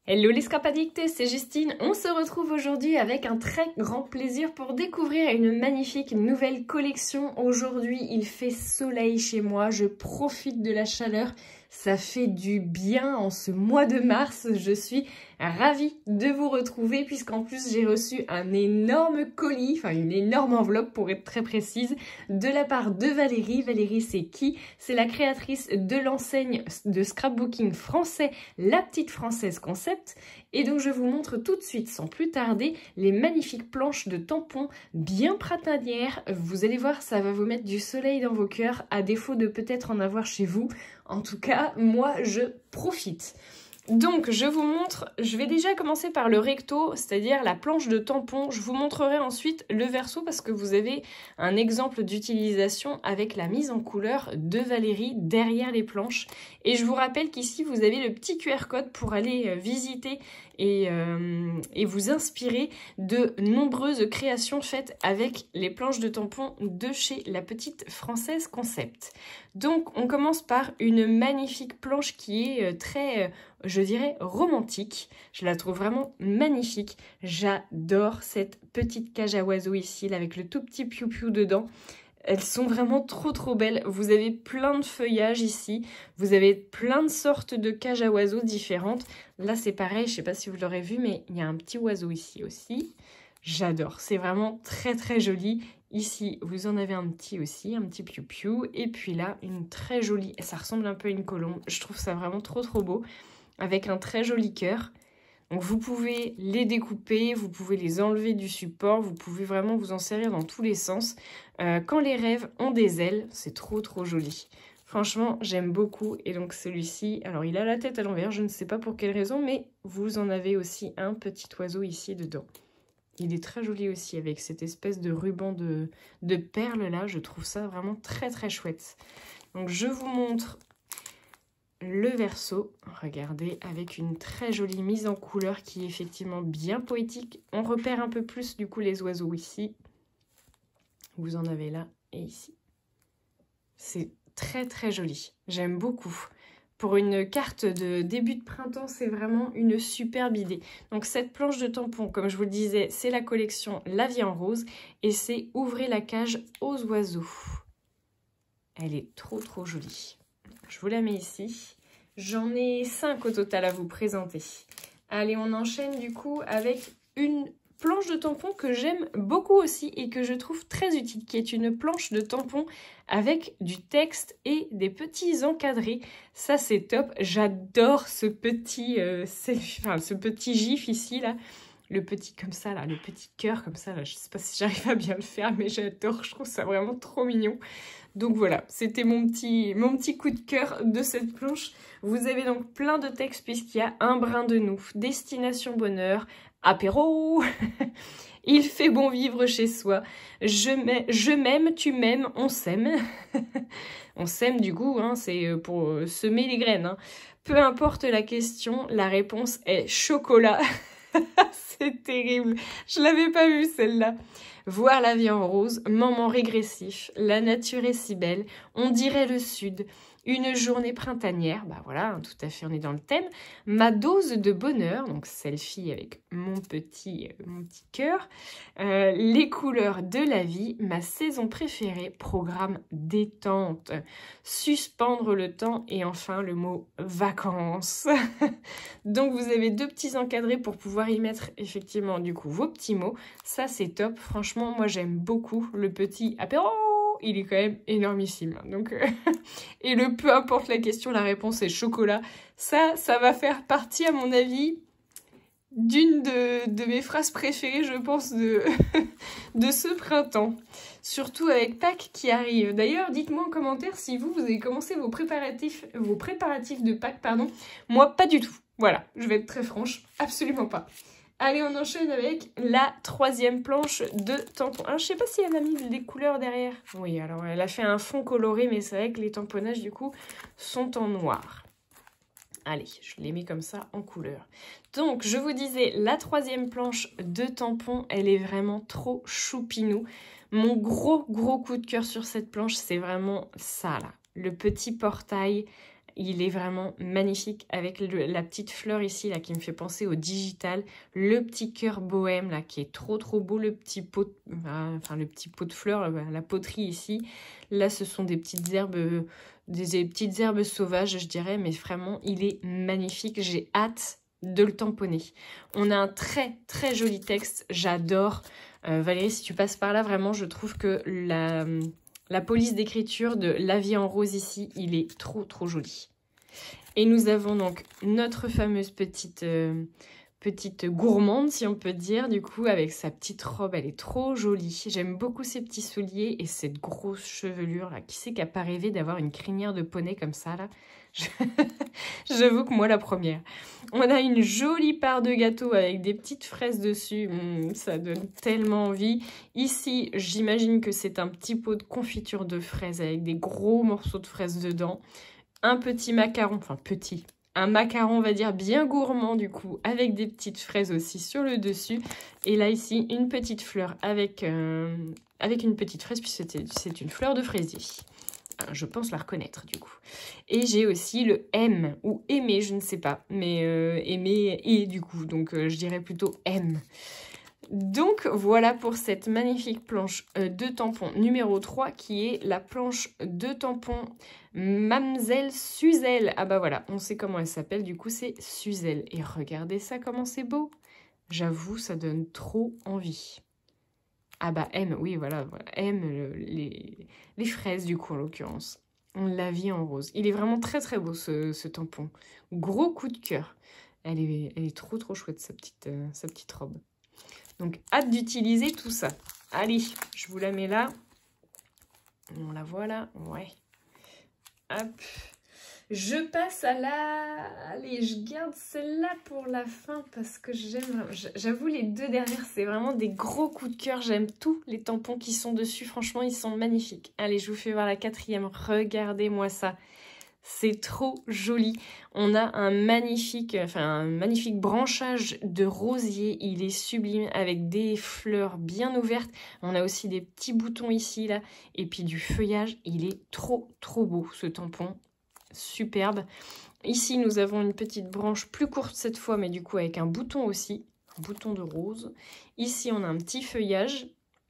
Hello les Scrapaddicts, c'est Justine. On se retrouve aujourd'hui avec un très grand plaisir pour découvrir une magnifique nouvelle collection. Aujourd'hui, il fait soleil chez moi, je profite de la chaleur. Ça fait du bien en ce mois de mars. Je suis ravie de vous retrouver puisqu'en plus j'ai reçu un énorme colis, enfin une énorme enveloppe pour être très précise, de la part de Valérie. Valérie, c'est qui? C'est la créatrice de l'enseigne de scrapbooking français, La Petite Française Concept. Et donc je vous montre tout de suite, sans plus tarder, les magnifiques planches de tampons bien printanières. Vous allez voir, ça va vous mettre du soleil dans vos cœurs, à défaut de peut-être en avoir chez vous. En tout cas, moi, je profite. Donc, je vous montre, je vais déjà commencer par le recto, c'est-à-dire la planche de tampon. Je vous montrerai ensuite le verso parce que vous avez un exemple d'utilisation avec la mise en couleur de Valérie derrière les planches. Et je vous rappelle qu'ici, vous avez le petit QR code pour aller visiter et vous inspirer de nombreuses créations faites avec les planches de tampon de chez La Petite Française Concept. Donc, on commence par une magnifique planche qui est très, je dirais, romantique. Je la trouve vraiment magnifique. J'adore cette petite cage à oiseaux ici, là, avec le tout petit piou-piou dedans. Elles sont vraiment trop belles. Vous avez plein de feuillages ici. Vous avez plein de sortes de cages à oiseaux différentes. Là, c'est pareil, je ne sais pas si vous l'aurez vu, mais il y a un petit oiseau ici aussi. J'adore, c'est vraiment très joli. Ici, vous en avez un petit aussi, un petit piou-piou. Et puis là, une très jolie, ça ressemble un peu à une colombe. Je trouve ça vraiment trop beau, avec un très joli cœur. Donc vous pouvez les découper, vous pouvez les enlever du support, vous pouvez vraiment vous en servir dans tous les sens. Quand les rêves ont des ailes, c'est trop joli. Franchement, j'aime beaucoup. Et donc celui-ci, alors il a la tête à l'envers, je ne sais pas pour quelle raison, mais vous en avez aussi un petit oiseau ici dedans. Il est très joli aussi avec cette espèce de ruban de perles là. Je trouve ça vraiment très chouette. Donc je vous montre le verso. Regardez, avec une très jolie mise en couleur qui est effectivement bien poétique. On repère un peu plus du coup les oiseaux ici. Vous en avez là et ici. C'est très joli. J'aime beaucoup. Pour une carte de début de printemps, c'est vraiment une superbe idée. Donc cette planche de tampon, comme je vous le disais, c'est la collection La Vie en Rose et c'est Ouvrez la cage aux oiseaux. Elle est trop jolie. Je vous la mets ici. J'en ai 5 au total à vous présenter. Allez, on enchaîne du coup avec une planche de tampon que j'aime beaucoup aussi et que je trouve très utile, qui est une planche de tampon avec du texte et des petits encadrés. Ça, c'est top. J'adore ce petit gif ici, là. Le petit comme ça, là, le petit cœur comme ça, là. Je sais pas si j'arrive à bien le faire, mais j'adore. Je trouve ça vraiment trop mignon. Donc voilà, c'était mon petit coup de cœur de cette planche. Vous avez donc plein de textes puisqu'il y a un brin de nous. Destination bonheur, apéro, il fait bon vivre chez soi, je m'aime, tu m'aimes, on s'aime. On s'aime du coup, hein, c'est pour semer les graines. Hein. Peu importe la question, la réponse est chocolat. C'est terrible, je l'avais pas vue celle-là. Voir la vie en rose, moment régressif, la nature est si belle, on dirait le sud, une journée printanière, bah voilà, tout à fait, on est dans le thème. Ma dose de bonheur, donc selfie avec mon petit cœur. Les couleurs de la vie, ma saison préférée, programme détente. Suspendre le temps et enfin le mot vacances. Donc vous avez 2 petits encadrés pour pouvoir y mettre effectivement du coup vos petits mots. Ça c'est top, franchement moi j'aime beaucoup le petit apéro. Il est quand même énormissime. Donc, et le peu importe la question, la réponse est chocolat. Ça va faire partie, à mon avis, d'une de mes phrases préférées, je pense, de ce printemps. Surtout avec Pâques qui arrive. D'ailleurs, dites-moi en commentaire si vous avez commencé vos préparatifs de Pâques, pardon. Moi, pas du tout. Voilà, je vais être très franche, absolument pas. Allez, on enchaîne avec la 3e planche de tampon. Alors, je sais pas si elle a mis des couleurs derrière. Oui, alors elle a fait un fond coloré, mais c'est vrai que les tamponnages, du coup, sont en noir. Allez, je les mets comme ça en couleur. Donc, je vous disais, la 3e planche de tampon, elle est vraiment trop choupinou. Mon gros coup de cœur sur cette planche, c'est vraiment ça, là. Le petit portail Il est vraiment magnifique avec la petite fleur ici là qui me fait penser au digital. Le petit cœur bohème là qui est trop beau. Le petit pot, le petit pot de fleurs, la poterie ici. Là ce sont des petites herbes, des petites herbes sauvages je dirais. Mais vraiment il est magnifique. J'ai hâte de le tamponner. On a un très joli texte. J'adore. Valérie, si tu passes par là, vraiment je trouve que la police d'écriture de La vie en rose ici, il est trop joli. Et nous avons donc notre fameuse petite gourmande, si on peut dire, du coup, avec sa petite robe, elle est trop jolie. J'aime beaucoup ses petits souliers et cette grosse chevelure, là. Qui c'est qui n'a pas rêvé d'avoir une crinière de poney comme ça, là? J'avoue que moi, la première. On a une jolie part de gâteau avec des petites fraises dessus. Ça donne tellement envie. Ici, j'imagine que c'est un petit pot de confiture de fraises avec des gros morceaux de fraises dedans. Un petit macaron, enfin petit, un macaron, on va dire, bien gourmand du coup, avec des petites fraises aussi sur le dessus. Et là, ici, une petite fleur avec une petite fraise, puisque c'est une fleur de fraisier. Je pense la reconnaître du coup. Et j'ai aussi le M, ou aimer, je ne sais pas, mais aimer et du coup, donc je dirais plutôt M. Donc voilà pour cette magnifique planche de tampons numéro 3 qui est la planche de tampons Mamselle Suzel. Ah bah voilà, on sait comment elle s'appelle, du coup c'est Suzel. Et regardez ça comment c'est beau. J'avoue, ça donne trop envie. Ah bah M, oui voilà, M, les fraises du coup en l'occurrence. On la vie en rose. Il est vraiment très beau ce tampon. Gros coup de cœur. Elle est trop chouette sa petite robe. Donc, hâte d'utiliser tout ça. Allez, je vous la mets là. On la voit là. Ouais. Hop. Je passe à la... Allez, je garde celle-là pour la fin parce que j'aime... J'avoue, les deux derrière, c'est vraiment des gros coups de cœur. J'aime tous les tampons qui sont dessus. Franchement, ils sont magnifiques. Allez, je vous fais voir la quatrième. Regardez-moi ça. C'est trop joli. On a un magnifique branchage de rosier. Il est sublime avec des fleurs bien ouvertes. On a aussi des petits boutons ici, là. Et puis du feuillage. Il est trop beau, ce tampon. Superbe. Ici, nous avons une petite branche plus courte cette fois, mais du coup avec un bouton aussi. Un bouton de rose. Ici, on a un petit feuillage.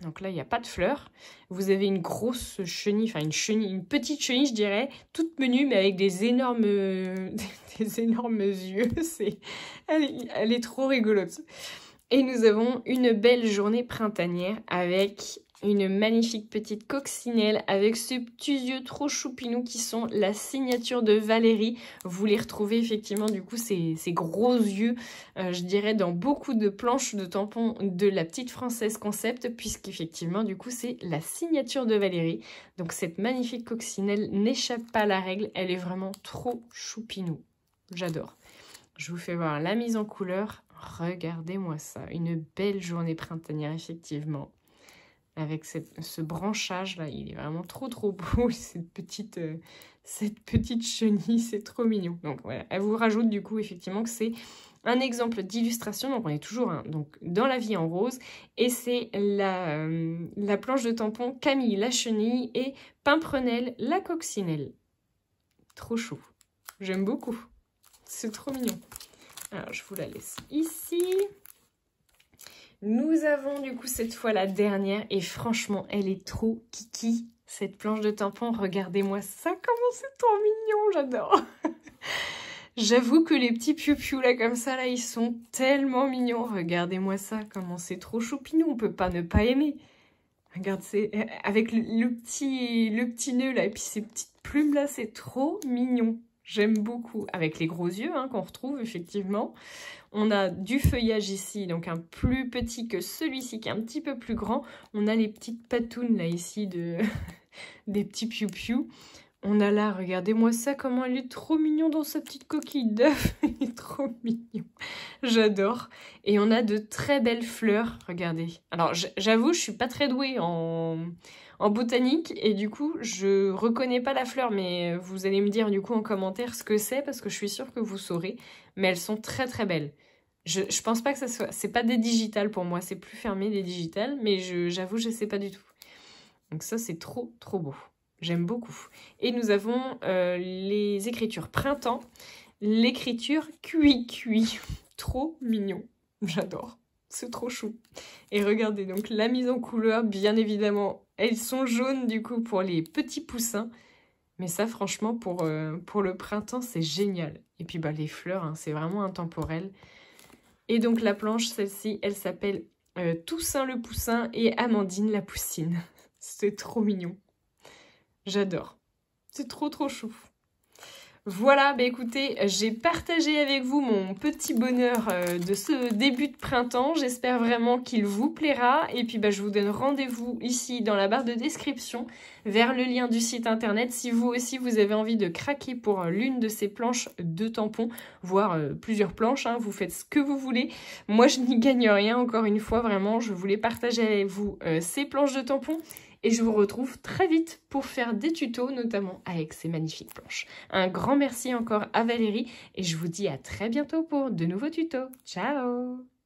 Donc là, il n'y a pas de fleurs. Vous avez une grosse chenille, enfin une petite chenille, je dirais, toute menue, mais avec des énormes yeux. Elle est trop rigolote. Et nous avons une belle journée printanière avec une magnifique petite coccinelle avec ces petits yeux trop choupinous qui sont la signature de Valérie. Vous les retrouvez effectivement du coup ces gros yeux, je dirais dans beaucoup de planches de tampons de la petite française concept puisqu'effectivement du coup c'est la signature de Valérie. Donc cette magnifique coccinelle n'échappe pas à la règle, elle est vraiment trop choupinou. J'adore. Je vous fais voir la mise en couleur. Regardez-moi ça, une belle journée printanière effectivement. Avec ce branchage là, il est vraiment trop beau, cette petite chenille, c'est trop mignon. Donc voilà, elle vous rajoute du coup effectivement que c'est un exemple d'illustration, donc on est toujours donc dans La vie en rose, et c'est la planche de tampon Camille la chenille et Pimprenelle la coccinelle. Trop chou, j'aime beaucoup, c'est trop mignon. Alors je vous la laisse ici. Nous avons du coup cette fois la dernière et franchement elle est trop kiki cette planche de tampon. Regardez-moi ça, comment c'est trop mignon, j'adore. J'avoue que les petits piou-piou là comme ça là ils sont tellement mignons. Regardez-moi ça, comment c'est trop choupinou, on peut pas ne pas aimer. Regarde, c'est avec le petit nœud là et puis ces petites plumes là, c'est trop mignon. J'aime beaucoup, avec les gros yeux qu'on retrouve effectivement. On a du feuillage ici, donc un plus petit que celui-ci qui est un petit peu plus grand. On a les petites patounes là ici des petits piou-piou. On a là, regardez-moi ça, comment elle est trop mignon dans sa petite coquille d'œuf. Il est trop mignon. J'adore. Et on a de très belles fleurs, regardez. Alors j'avoue, je suis pas très douée en botanique et du coup je reconnais pas la fleur, mais vous allez me dire du coup en commentaire ce que c'est parce que je suis sûre que vous saurez, mais elles sont très belles. Je pense pas que ça soit, c'est pas des digitales pour moi, c'est plus fermé des digitales, mais j'avoue je sais pas du tout. Donc ça c'est trop beau. J'aime beaucoup. Et nous avons les écritures printemps, l'écriture cuit. Trop mignon. J'adore. C'est trop chou. Et regardez, donc la mise en couleur, bien évidemment, elles sont jaunes du coup pour les petits poussins. Mais ça, franchement, pour le printemps, c'est génial. Et puis bah, les fleurs, hein, c'est vraiment intemporel. Et donc la planche, celle-ci, elle s'appelle Toussaint le poussin et Amandine la poussine. C'est trop mignon. J'adore. C'est trop chou. Voilà, bah écoutez, j'ai partagé avec vous mon petit bonheur de ce début de printemps. J'espère vraiment qu'il vous plaira. Et puis bah, je vous donne rendez-vous ici dans la barre de description vers le lien du site internet. Si vous aussi vous avez envie de craquer pour l'une de ces planches de tampons, voire plusieurs planches, hein, vous faites ce que vous voulez. Moi je n'y gagne rien, encore une fois, vraiment, je voulais partager avec vous ces planches de tampons. Et je vous retrouve très vite pour faire des tutos, notamment avec ces magnifiques planches. Un grand merci encore à Valérie et je vous dis à très bientôt pour de nouveaux tutos. Ciao!